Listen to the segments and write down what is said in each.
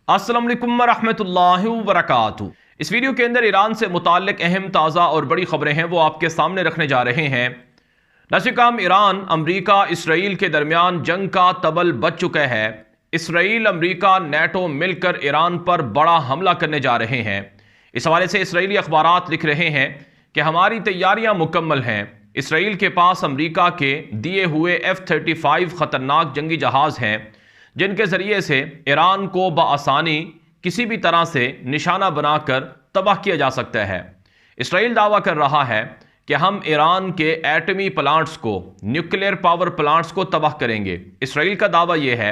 अस्सलाम वालेकुम रहमतुल्लाहि व बरकातहू। इस वीडियो के अंदर ईरान से मुताल्लिक अहम ताज़ा और बड़ी खबरें हैं वो आपके सामने रखने जा रहे हैं। नस्काम ईरान अमरीका इसराइल के दरमियान जंग का तबल बच चुका है। इसराइल अमरीका नेटो मिलकर ईरान पर बड़ा हमला करने जा रहे हैं। इस हवाले से इसराइली अखबारात लिख रहे हैं कि हमारी तैयारियां मुकम्मल हैं। इसराइल के पास अमरीका के दिए हुए F-35 खतरनाक जंगी जहाज़ हैं जिनके ज़रिए से ईरान को बआसानी किसी भी तरह से निशाना बनाकर तबाह किया जा सकता है। इसराइल दावा कर रहा है कि हम ईरान के एटमी प्लांट्स को, न्यूक्लियर पावर प्लांट्स को तबाह करेंगे। इसराइल का दावा यह है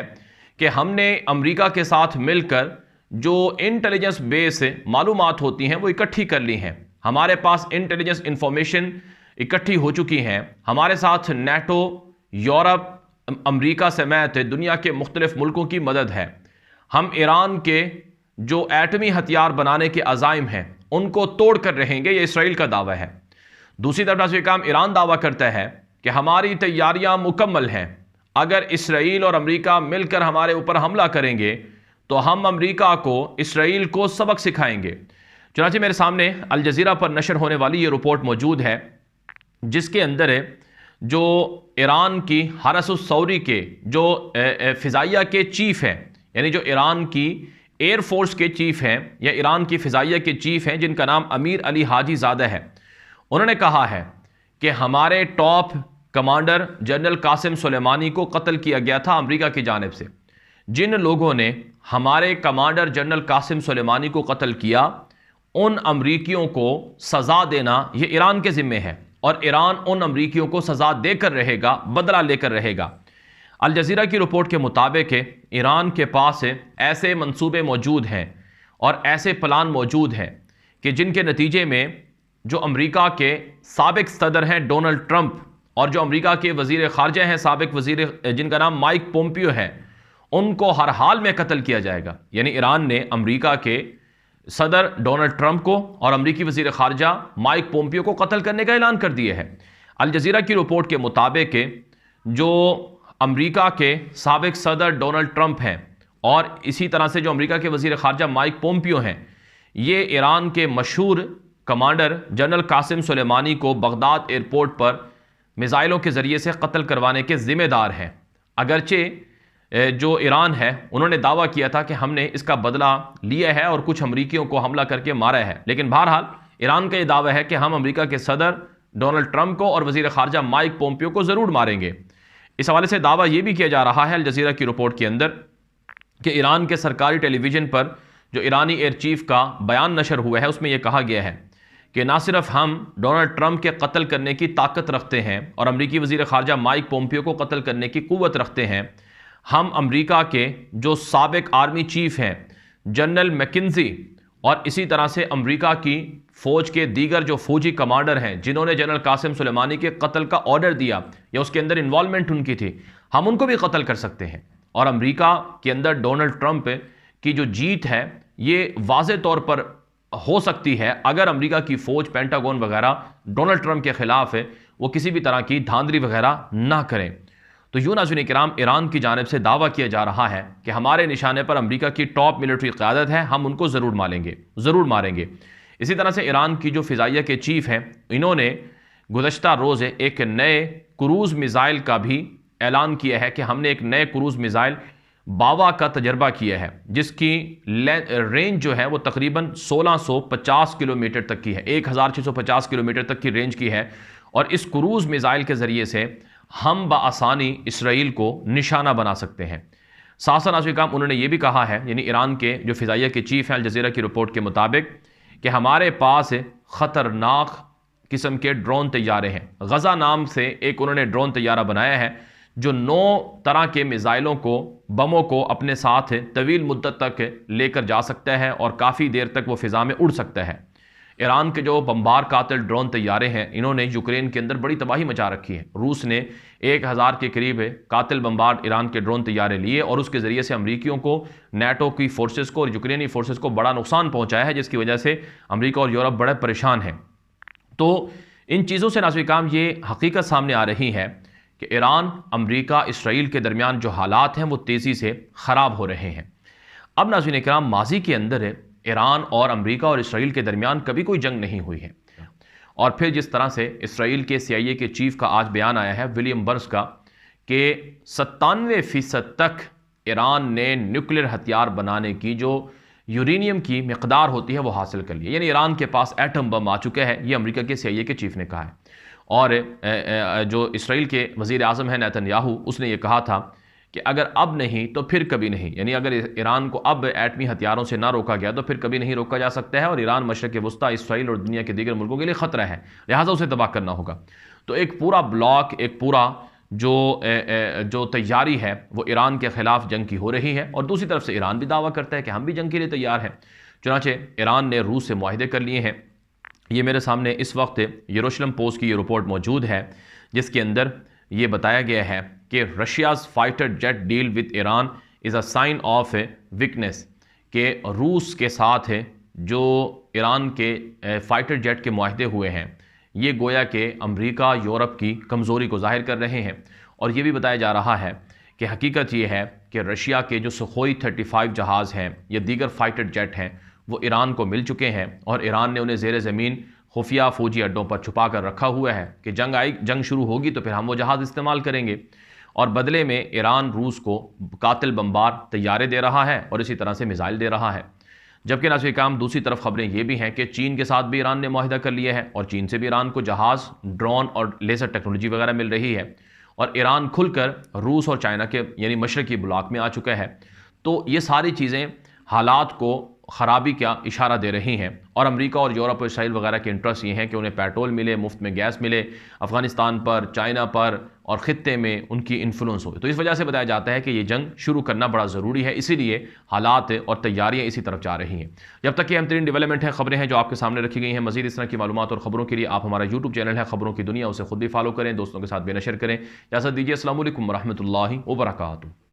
कि हमने अमरीका के साथ मिलकर जो इंटेलिजेंस बेस मालूमात होती हैं वो इकट्ठी कर ली हैं। हमारे पास इंटेलिजेंस इंफॉर्मेशन इकट्ठी हो चुकी हैं। हमारे साथ नेटो, यूरोप, अमरीका समेत दुनिया के मुख्तलिफ मुल्कों की मदद है। हम ईरान के जो एटमी हथियार बनाने के अज़ाइम हैं उनको तोड़ कर रहेंगे, ये इसराइल का दावा है। दूसरी तरफ नस्काम ईरान दावा करता है कि हमारी तैयारियां मुकम्मल हैं। अगर इसराइल और अमरीका मिलकर हमारे ऊपर हमला करेंगे तो हम अमरीका को, इसराइल को सबक सिखाएंगे। चुनांचे मेरे सामने अल जज़ीरा पर नशर होने वाली ये रिपोर्ट मौजूद है जिसके अंदर जो ईरान की हरस सौरी के जो फ़िज़ाइया के चीफ़ हैं, यानी जो ईरान की एयर फोर्स के चीफ़ हैं या ईरान की फ़िज़ाइया के चीफ़ हैं जिनका नाम अमीर अली हाजी ज़ादा है, उन्होंने कहा है कि हमारे top commander general Qasim Soleimani को कत्ल किया गया था अमरीका की जानिब से। जिन लोगों ने हमारे कमांडर जनरल कासिम सुलेमानी को कत्ल किया उन अमरीकियों को सज़ा देना ये ईरान के ज़िम्मे है और ईरान उन अमरीकियों को सज़ा देकर रहेगा, बदला लेकर रहेगा। अल जज़ीरा की रिपोर्ट के मुताबिक ईरान के पास ऐसे मंसूबे मौजूद हैं और ऐसे प्लान मौजूद हैं कि जिनके नतीजे में जो अमरीका के साबिक सदर हैं डोनाल्ड ट्रंप और जो अमरीका के वज़ीर ख़ारजा हैं साबिक वज़ीर जिनका नाम माइक पोम्पियो है, उनको हर हाल में कत्ल किया जाएगा। यानी ईरान ने अमरीका के सदर डोनाल्ड ट्रंप को और अमरीकी वज़ीर ख़ारजा माइक पोम्पियो को कत्ल करने का ऐलान कर दिया है। अल जज़ीरा की रिपोर्ट के मुताबिक जो अमरीका के साबिक सदर डोनाल्ड ट्रंप हैं और इसी तरह से जो अमरीका के वज़ीर ख़ारजा माइक पोम्पियो हैं, ये ईरान के मशहूर कमांडर जनरल कासिम सुलेमानी को बगदाद एयरपोर्ट पर मिसाइलों के ज़रिए से कत्ल करवाने के ज़िम्मेदार हैं। अगरचे जो ईरान है उन्होंने दावा किया था कि हमने इसका बदला लिया है और कुछ अमरीकियों को हमला करके मारा है, लेकिन बहरहाल ईरान का ये दावा है कि हम अमरीका के सदर डोनाल्ड ट्रंप को और वज़ीर ख़ारजा माइक पोम्पियो को ज़रूर मारेंगे। इस हवाले से दावा ये भी किया जा रहा है अल जज़ीरा की रिपोर्ट के अंदर कि ईरान के सरकारी टेलीविज़न पर जो ईरानी एयर चीफ़ का बयान नशर हुआ है उसमें यह कहा गया है कि ना सिर्फ हम डोनाल्ड ट्रंप के कत्ल करने की ताकत रखते हैं और अमरीकी वज़ीर ख़ारजा माइक पोम्पियो को कत्ल करने की क़ुव्वत रखते हैं, हम अमरीका के जो साबिक आर्मी चीफ़ हैं जनरल मैकेंजी और इसी तरह से अमरीका की फ़ौज के दीगर जो फ़ौजी कमांडर हैं जिन्होंने जनरल कासिम सुलेमानी के कत्ल का ऑर्डर दिया या उसके अंदर इन्वॉल्वमेंट उनकी थी, हम उनको भी कत्ल कर सकते हैं। और अमरीका के अंदर डोनाल्ड ट्रंप की जो जीत है ये वाज़े तौर पर हो सकती है अगर अमरीका की फ़ौज, पेंटागन वगैरह डोनाल्ड ट्रंप के ख़िलाफ़ वो किसी भी तरह की धांधली वगैरह ना करें। तो यूं नाज़रीन किराम, ईरान की जानिब से दावा किया जा रहा है कि हमारे निशाने पर अमरीका की टॉप मिलिट्री क़यादत है, हम उनको ज़रूर मारेंगे। इसी तरह से ईरान की जो फ़िज़ाइया के चीफ़ हैं इन्होंने गुज़श्ता रोज़ एक नए क्रूज़ मिज़ाइल का भी ऐलान किया है कि हमने एक नए क्रूज़ मिज़ाइल बावा का तजर्बा किया है जिसकी रेंज जो है वो तकरीबन 1650 किलोमीटर तक की है, 1650 किलोमीटर तक की रेंज की है। और इस क्रूज़ मिज़ाइल के ज़रिए से हम बआसानी इसराइल को निशाना बना सकते हैं। साथ साथ उन्होंने ये भी कहा है, यानी ईरान के जो फ़िज़ाइया के चीफ़ हैं अल जज़ीरा की रिपोर्ट के मुताबिक, कि हमारे पास ख़तरनाक किस्म के ड्रोन तैयारे हैं। गज़ा नाम से एक उन्होंने ड्रोन तैयारा बनाया है जो 9 तरह के मिज़ाइलों को, बमों को अपने साथ तवील मुद्दत तक लेकर जा सकता है और काफ़ी देर तक वो फ़िज़ा में उड़ सकता है। ईरान के जो बम्बार कातिल ड्रोन तैयारे हैं इन्होंने यूक्रेन के अंदर बड़ी तबाही मचा रखी है। रूस ने 1000 के करीब कातिल बम्बार ईरान के ड्रोन तैयारे लिए और उसके ज़रिए से अमरीकियों को, नेटो की फोर्सेस को और यूक्रेनी फोर्सेस को बड़ा नुकसान पहुंचाया है, जिसकी वजह से अमरीका और यूरोप बड़े परेशान हैं। तो इन चीज़ों से नाज़रीन ये हकीकत सामने आ रही है कि ईरान, अमरीका, इसराइल के दरमियान जो हालात हैं वो तेज़ी से ख़राब हो रहे हैं। اب ناظرین کرام، ماضی کے اندر ایران اور امریکہ اور اسرائیل کے درمیان کبھی کوئی جنگ نہیں ہوئی ہے، اور پھر جس طرح سے اسرائیل کے CIA کے چیف کا آج بیان آیا ہے ولیم برنس کا کہ 97% تک ایران نے نیوکلیر ہتھیار بنانے کی جو یورینیم کی مقدار ہوتی ہے وہ حاصل کر لی، یعنی ایران کے پاس ایٹم بم آ چکا ہے، یہ امریکہ کے CIA کے چیف نے کہا ہے۔ اور جو اسرائیل کے وزیر اعظم ہیں نیتن یاہو، اس نے یہ کہا تھا کہ اگر اب نہیں تو پھر کبھی نہیں، یعنی اگر ایران کو اب ایٹمی ہتھیاروں سے نہ روکا گیا تو پھر کبھی نہیں روکا جا سکتا ہے، اور ایران مشرق وسطیٰ، اسرائیل اور دنیا کے دیگر ملکوں کے لیے خطرہ ہے، لہٰذا اسے تباہ کرنا ہوگا۔ تو ایک پورا بلاک، ایک پورا جو تیاری ہے وہ ایران کے خلاف جنگ کی ہو رہی ہے، اور دوسری طرف سے ایران بھی دعویٰ کرتا ہے کہ ہم بھی جنگ کے لیے تیار ہیں۔ چنانچہ ایران نے روس سے معاہدے کر لیے ہیں۔ یہ میرے سامنے اس وقت یروشلم پوسٹ کی یہ رپورٹ موجود ہے، جس کے اندر یہ بتایا گیا ہے کہ Russia's fighter jet deal with Iran as a sign of weakness, کہ روس کے ساتھ جو ایران کے فائٹر جیٹ کے معاہدے ہوئے ہیں یہ گویا کہ امریکہ یورپ کی کمزوری کو ظاہر کر رہے ہیں۔ اور یہ بھی بتایا جا رہا ہے کہ حقیقت یہ ہے کہ رشیا کے جو سخوئی 35 جہاز ہیں یا دیگر فائٹر جیٹ ہیں وہ ایران کو مل چکے ہیں، اور ایران نے انہیں زیر زمین خفیہ فوجی اڈوں پر چھپا کر رکھا ہوا ہے کہ جنگ شروع ہوگی تو پھر ہم وہ جہاز استعمال کریں گے، اور بدلے میں ایران روس کو قاتل بمبار طیارے دے رہا ہے اور اسی طرح سے میزائل دے رہا ہے۔ جبکہ ناظرین کرام، دوسری طرف خبریں یہ بھی ہیں کہ چین کے ساتھ بھی ایران نے معاہدہ کر لیا ہے، اور چین سے بھی ایران کو جہاز، ڈرون اور لیزر ٹیکنالوجی وغیرہ مل رہی ہے، اور ایران کھل کر روس اور چائنا کے یعنی مشرقی بلاک میں آ چکا ہے۔ تو یہ ساری چیزیں حالات کو خرابی کا اشارہ دے رہی ہیں، اور امریکہ اور یورپ اور اسرائیل وغیرہ کے انٹرسٹ یہ ہیں کہ انہیں پیٹرول ملے، مفت میں گیس ملے، افغانستان پر، چائنا پر اور خطے میں ان کی انفلوئنس ہو۔ تو اس وجہ سے بتایا جاتا ہے کہ یہ جنگ شروع کرنا بڑا ضروری ہے، اسی لیے حالات اور تیاریاں اسی طرف جا رہی ہیں۔ جب تک کہ اہم ترین ڈیولپمنٹ ہیں، خبریں ہیں جو آپ کے سامنے رکھی گئی ہیں، مزید اس طرح کی معلومات اور خبروں کے لیے آپ ہمارا YouTube چینل ہے خبروں کی دنیا، اسے خود بھی فالو کریں، دوستوں کے ساتھ بھی نشر کریں۔ اجازت دیجیے، السلام علیکم ورحمۃ اللہ وبرکاتہ۔